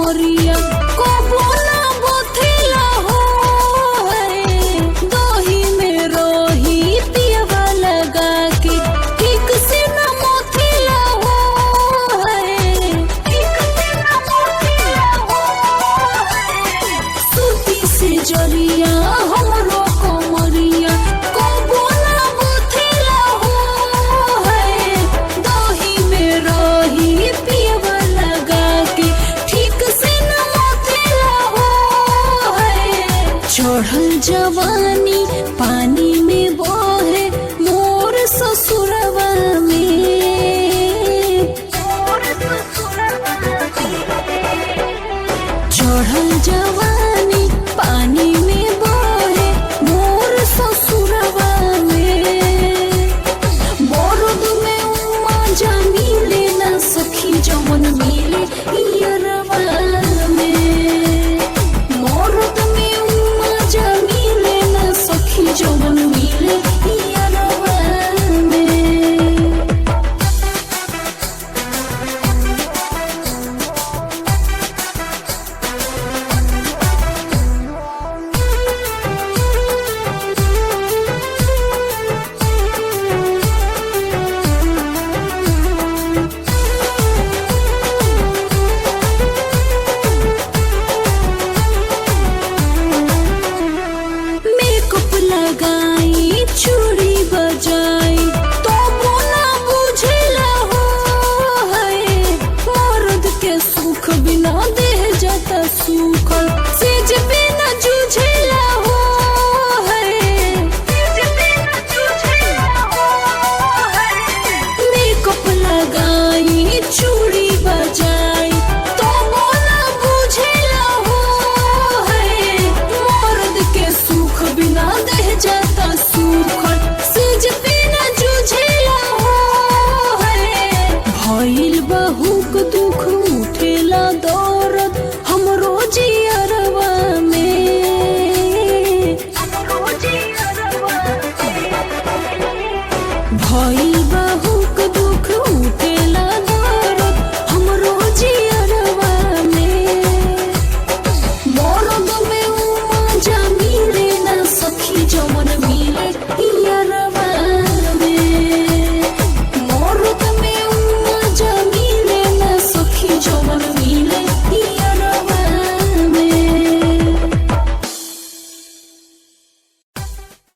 कमरिया कबो ना बथेला हो दही में रही पियवा लगा के ठीक से ना मथेला हो ठीक से ना मथेला हो सूती से जरिया हमरो कमरिया कबो ना बथेला हो दही में रही पियवा लगा के ठीक से न मथेला हो चढ़ल जवान